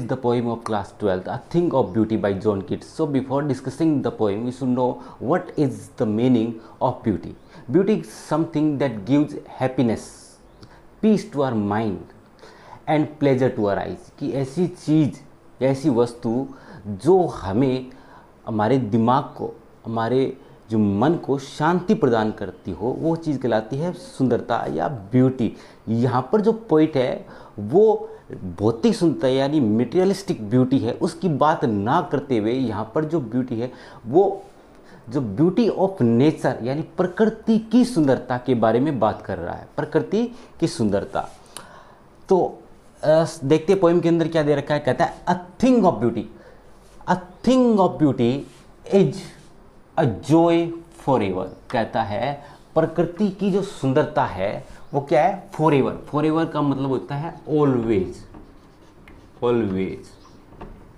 the poem of class 12th, A Thing of Beauty by John Keats. So before discussing the poem, we should know what is the meaning of beauty. Beauty is something that gives happiness, peace to our mind and pleasure to our eyes. कि ऐसी चीज़ या ऐसी वस्तु जो हमें, हमारे दिमाग को, हमारे जो मन को शांति प्रदान करती हो, वो चीज़ कहलाती है सुंदरता या ब्यूटी। यहाँ पर जो पॉइंट है वो भौतिक सुंदरता यानी मटेरियलिस्टिक ब्यूटी है, उसकी बात ना करते हुए यहाँ पर जो ब्यूटी है वो जो ब्यूटी ऑफ नेचर यानी प्रकृति की सुंदरता के बारे में बात कर रहा है, प्रकृति की सुंदरता। तो देखते पोएम के अंदर क्या दे रखा है, कहता है a thing of beauty, a thing of beauty is a joy for ever. कहता है प्रकृति की जो सुंदरता है वो क्या है, फॉर एवर। फॉर एवर का मतलब होता है ऑलवेज, ऑलवेज।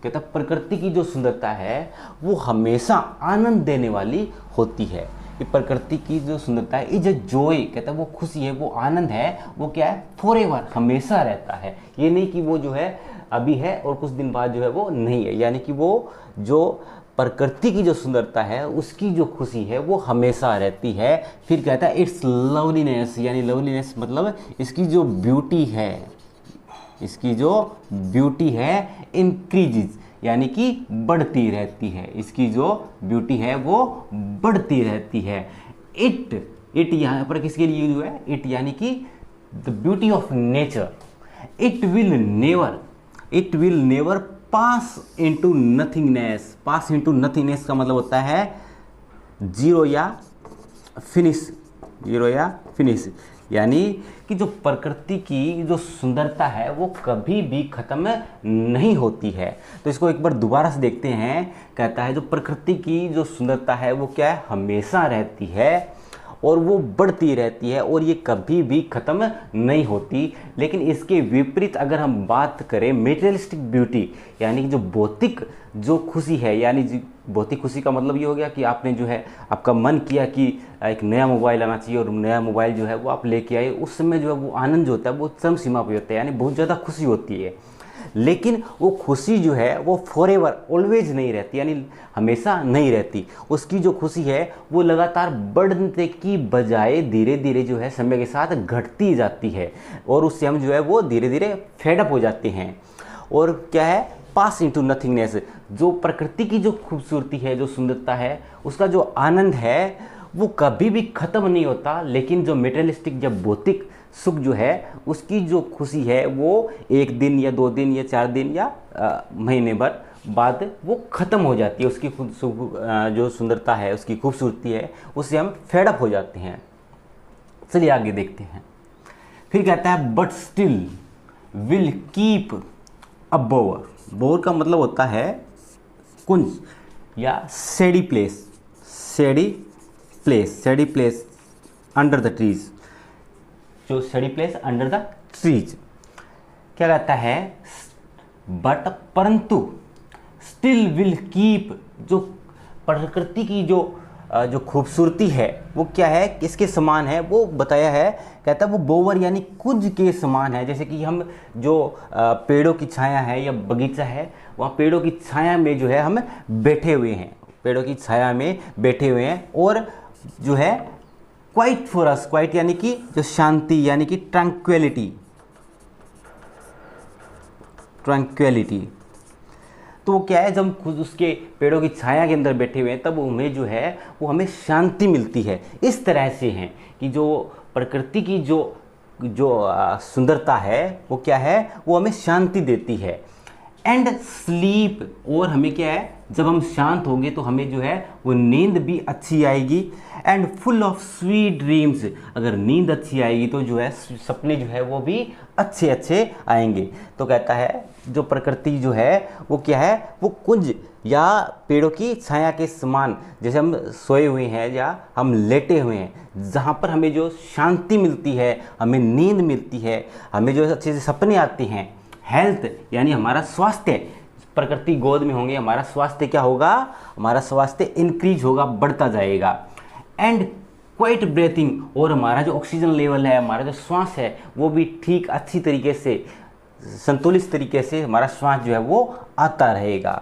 कहता है प्रकृति की जो सुंदरता है वो हमेशा आनंद देने वाली होती है। कि प्रकृति की जो सुंदरता है इज अ जॉय, कहता है वो खुशी है, वो आनंद है, वो क्या है, फॉर एवर, हमेशा रहता है। ये नहीं कि वो जो है अभी है और कुछ दिन बाद जो है वो नहीं है, यानी कि वो जो प्रकृति की जो सुंदरता है उसकी जो खुशी है वो हमेशा रहती है। फिर कहता है इट्स लवलीनेस, यानी लवलीनेस मतलब इसकी जो ब्यूटी है, इसकी जो ब्यूटी है इंक्रीजेज यानी कि बढ़ती रहती है, इसकी जो ब्यूटी है वो बढ़ती रहती है। इट यहाँ पर किसके लिए यूज हुआ है, इट यानी कि the beauty of nature. It will never pass into nothingness. Pass into nothingness का मतलब होता है जीरो या फिनिश, जीरो या फिनिश। यानी कि जो प्रकृति की जो सुंदरता है वो कभी भी खत्म नहीं होती है। तो इसको एक बार दोबारा से देखते हैं। कहता है जो प्रकृति की जो सुंदरता है वो क्या है, हमेशा रहती है और वो बढ़ती रहती है और ये कभी भी ख़त्म नहीं होती। लेकिन इसके विपरीत अगर हम बात करें मटेरियलिस्टिक ब्यूटी यानी कि जो भौतिक जो खुशी है, यानी भौतिक खुशी का मतलब ये हो गया कि आपने जो है आपका मन किया कि एक नया मोबाइल आना चाहिए और नया मोबाइल जो है वो आप लेके आए, उस समय जो है वो आनंद जो होता है वो चरम सीमा पर होता है, यानी बहुत ज़्यादा खुशी होती है। लेकिन वो खुशी जो है वो फॉर एवर ऑलवेज नहीं रहती, यानी हमेशा नहीं रहती। उसकी जो खुशी है वो लगातार बढ़ने की बजाय धीरे धीरे जो है समय के साथ घटती जाती है और उससे हम जो है वो धीरे धीरे फेडअप हो जाते हैं। और क्या है, पास इनटू नथिंगनेस। जो प्रकृति की जो खूबसूरती है, जो सुंदरता है, उसका जो आनंद है वो कभी भी ख़त्म नहीं होता। लेकिन जो मटेरियलिस्टिक या भौतिक सुख जो है उसकी जो खुशी है वो एक दिन या 2 दिन या 4 दिन या महीने भर बाद वो ख़त्म हो जाती है। उसकी जो सुंदरता है, उसकी खूबसूरती है, उससे हम फेडअप हो जाते हैं। चलिए आगे देखते हैं। फिर कहता है but still will keep a bower. Bower का मतलब होता है कुंज या shady place, shady place under the trees, जो shady place under the trees. क्या कहता है, बट परंतु स्टिल विल कीप, जो प्रकृति की जो खूबसूरती है वो क्या है, किसके समान है वो बताया है। कहता है वो बोवर यानी कुंज के समान है। जैसे कि हम जो पेड़ों की छाया है या बगीचा है, वहाँ पेड़ों की छाया में जो है हम बैठे हुए हैं, पेड़ों की छाया में बैठे हुए हैं और जो है क्वाइट फॉर अस, क्वाइट यानी कि जो शांति यानी कि ट्रैंक्विलिटी। तो वो क्या है, जब हम खुद उसके पेड़ों की छाया के अंदर बैठे हुए हैं तब हमें जो है वो हमें शांति मिलती है। इस तरह से हैं कि जो प्रकृति की जो सुंदरता है वो क्या है, वो हमें शांति देती है। एंड स्लीप, और हमें क्या है, जब हम शांत होंगे तो हमें जो है वो नींद भी अच्छी आएगी। And full of sweet dreams, अगर नींद अच्छी आएगी तो जो है सपने जो है वो भी अच्छे अच्छे आएंगे। तो कहता है जो प्रकृति जो है वो क्या है, वो कुंज या पेड़ों की छाया के समान, जैसे हम सोए हुए हैं या हम लेटे हुए हैं, जहाँ पर हमें जो शांति मिलती है, हमें नींद मिलती है, हमें जो अच्छे से सपने आते हैं। हेल्थ यानी हमारा स्वास्थ्य, प्रकृति गोद में होंगे, हमारा स्वास्थ्य क्या होगा, हमारा स्वास्थ्य इंक्रीज होगा, बढ़ता जाएगा। एंड क्वाइट ब्रीथिंग, और हमारा जो ऑक्सीजन लेवल है, हमारा जो श्वास है वो भी ठीक अच्छी तरीके से संतुलित तरीके से हमारा श्वास जो है वो आता रहेगा।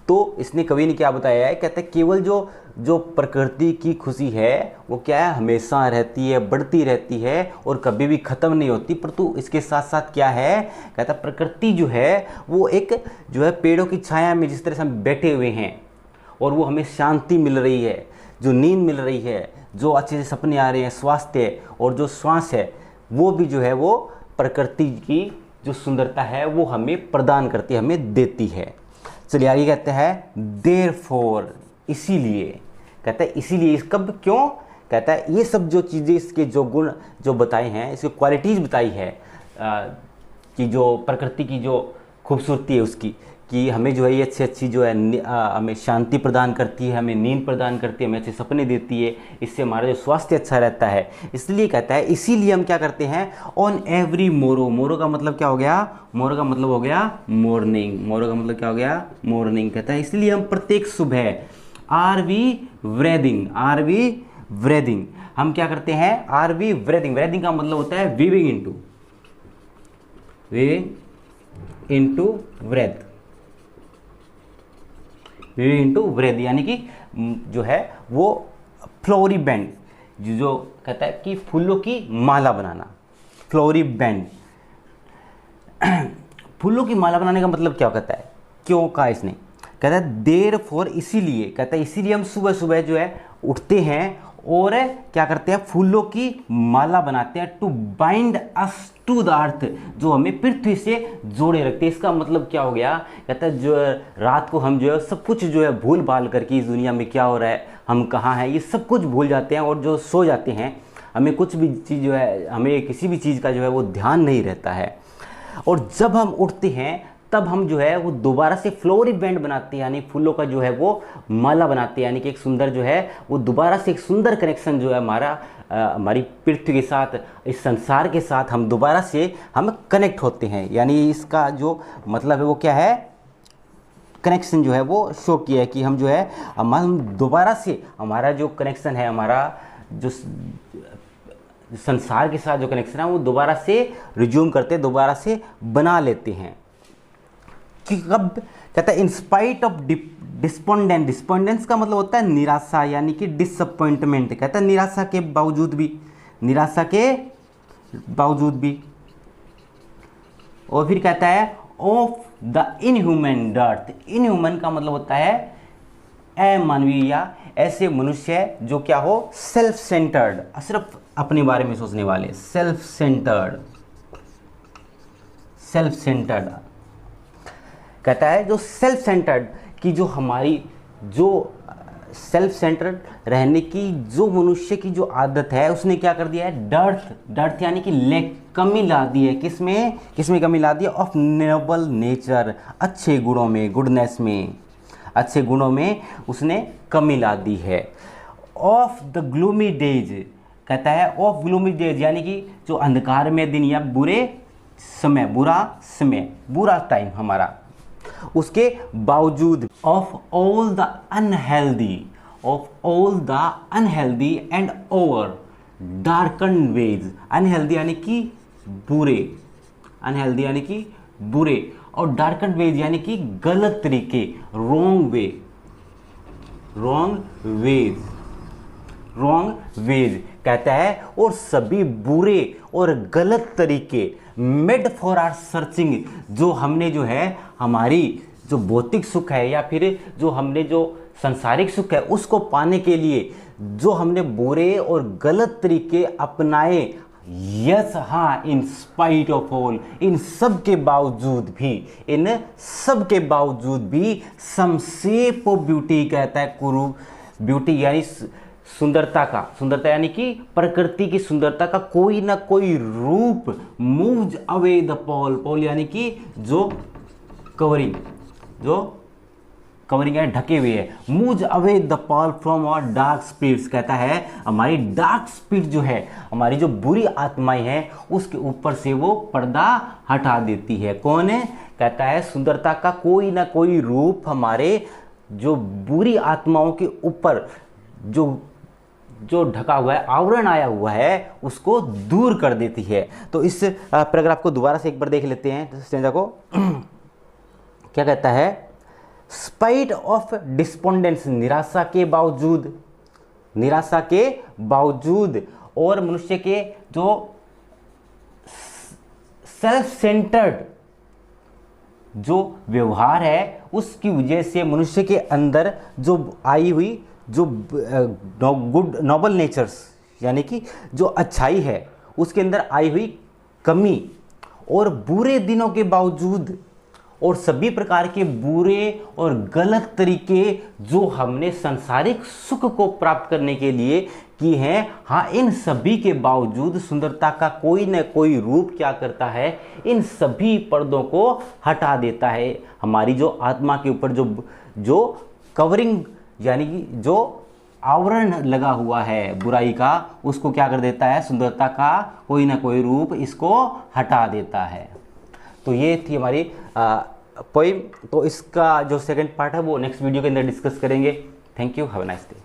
तो इसने कवि ने क्या बताया है, कहते हैं केवल जो जो प्रकृति की खुशी है वो क्या है, हमेशा रहती है, बढ़ती रहती है और कभी भी ख़त्म नहीं होती। परंतु इसके साथ साथ क्या है, कहता है प्रकृति जो है वो एक जो है पेड़ों की छाया में जिस तरह से हम बैठे हुए हैं और वो हमें शांति मिल रही है, जो नींद मिल रही है, जो अच्छे से सपने आ रहे हैं, स्वास्थ्य और जो श्वास है वो भी जो है वो प्रकृति की जो सुंदरता है वो हमें प्रदान करती है, हमें देती है। चलिए आगे कहते हैं देयरफॉर, इसीलिए, कहता है इसीलिए, इस कब क्यों, कहता है ये सब जो चीज़ें इसके जो गुण जो बताए हैं, इसकी क्वालिटीज़ बताई है कि जो प्रकृति की जो खूबसूरती है उसकी, कि हमें जो है ये अच्छी जो है हमें शांति प्रदान करती है, हमें नींद प्रदान करती है, हमें अच्छे सपने देती है, इससे हमारा जो स्वास्थ्य अच्छा रहता है। इसलिए कहता है इसीलिए हम क्या करते हैं, ऑन एवरी मोरो, मोरो का मतलब क्या हो गया, मोरो का मतलब हो गया मॉर्निंग, मोरो का मतलब क्या हो गया मॉर्निंग। कहता है इसलिए हम प्रत्येक सुबह आर वी ब्रेदिंग, हम क्या करते हैं, आर वी ब्रेदिंग का मतलब होता है वीविंग इनटू ब्रेथ, यानी कि जो है वो फ्लोरी बैंड, जो कहता है कि फूलों की माला बनाना, फ्लोरी बैंड। फूलों की माला बनाने का मतलब क्या कहता है, क्यों कहा इसने, कहता है देयरफॉर, इसीलिए, कहता है इसीलिए हम सुबह सुबह जो है उठते हैं और क्या करते हैं, फूलों की माला बनाते हैं, to bind us to the earth, जो हमें पृथ्वी से जोड़े रखते हैं। इसका मतलब क्या हो गया, कहता है जो रात को हम जो है सब कुछ जो है भूल भाल करके इस दुनिया में क्या हो रहा है, हम कहाँ हैं, ये सब कुछ भूल जाते हैं और जो सो जाते हैं, हमें कुछ भी चीज़ जो है, हमें किसी भी चीज़ का जो है वो ध्यान नहीं रहता है। और जब हम उठते हैं तब हम जो है वो दोबारा से फ्लोरी बैंड बनाते हैं, यानी फूलों का जो है वो माला बनाते हैं, यानी कि एक सुंदर जो है वो दोबारा से एक सुंदर कनेक्शन जो है हमारी पृथ्वी के साथ, इस संसार के साथ हम दोबारा से हम कनेक्ट होते हैं। यानी इसका जो मतलब है वो क्या है, कनेक्शन जो है वो शो किया है कि हम जो है हम दोबारा से हमारा जो कनेक्शन है, हमारा जो संसार के साथ जो कनेक्शन है वो दोबारा से रिज्यूम करते हैं, दोबारा से बना लेते हैं। कि कब, कहता है इंस्पाइट ऑफ डिस्पोंडेंस का मतलब होता है निराशा, यानी कि डिसअपॉइंटमेंट, कहता है निराशा के बावजूद भी, और फिर कहता है of the inhuman dearth, inhuman का मतलब होता है अमानवीय या ऐसे मनुष्य जो क्या हो, सेल्फ सेंटर्ड, सिर्फ अपने बारे में सोचने वाले, सेल्फ सेंटर्ड कहता है जो सेल्फ सेंटर्ड की जो हमारी जो सेल्फ सेंटर्ड रहने की जो मनुष्य की जो आदत है, उसने क्या कर दिया है, डर्थ यानी कि लेक, कमी ला दी है, किसमें कमी ला दी है, ऑफ नोबल नेचर, अच्छे गुणों में, गुडनेस में, अच्छे गुणों में उसने कमी ला दी है। ऑफ द ग्लूमी डेज, कहता है ऑफ ग्लूमी डेज यानी कि जो अंधकार में दिन या बुरा टाइम हमारा, उसके बावजूद of all the unhealthy and over darken ways, unhealthy यानी कि बुरे, और डार्कन वेज यानी कि गलत तरीके, रॉन्ग वेज कहता है, और सभी बुरे और गलत तरीके मेड फॉर आर सर्चिंग, जो हमने जो है हमारी जो भौतिक सुख है या फिर जो हमने जो सांसारिक सुख है उसको पाने के लिए जो हमने बुरे और गलत तरीके अपनाए, यस हाँ, इन स्पाइट ऑफ ऑल, इन सब के बावजूद भी सम शेप ऑफ ब्यूटी, कहता है कुरु, ब्यूटी यानी सुंदरता यानी कि प्रकृति की सुंदरता का कोई ना कोई रूप, मूव्स अवे द पॉल यानी कि जो कवरिंग है, ढके हुए है, moves away the pall from our dark spirits, कहता है हमारी डार्क स्पिरिट जो है, हमारी जो बुरी आत्माएं हैं उसके ऊपर से वो पर्दा हटा देती है। कौन है, कहता है सुंदरता का कोई ना कोई रूप हमारे जो बुरी आत्माओं के ऊपर जो जो ढका हुआ है, आवरण आया हुआ है, उसको दूर कर देती है। तो इस पैराग्राफ को दोबारा से एक बार देख लेते हैं स्टेंजा को। क्या कहता है? स्पाइट ऑफ डिस्पोंडेंस, निराशा के बावजूद, निराशा के बावजूद, और मनुष्य के जो सेल्फ सेंटर्ड जो व्यवहार है उसकी वजह से मनुष्य के अंदर जो आई हुई जो गुड नोबल नेचर्स, यानी कि जो अच्छाई है उसके अंदर आई हुई कमी, और बुरे दिनों के बावजूद, और सभी प्रकार के बुरे और गलत तरीके जो हमने सांसारिक सुख को प्राप्त करने के लिए की हैं, हाँ, इन सभी के बावजूद सुंदरता का कोई न कोई रूप क्या करता है, इन सभी पर्दों को हटा देता है। हमारी जो आत्मा के ऊपर जो कवरिंग, यानी कि जो आवरण लगा हुआ है बुराई का, उसको क्या कर देता है? सुंदरता का कोई ना कोई रूप इसको हटा देता है। तो ये थी हमारी पोइम। तो इसका जो सेकंड पार्ट है वो नेक्स्ट वीडियो के अंदर डिस्कस करेंगे। Thank you, have a nice day.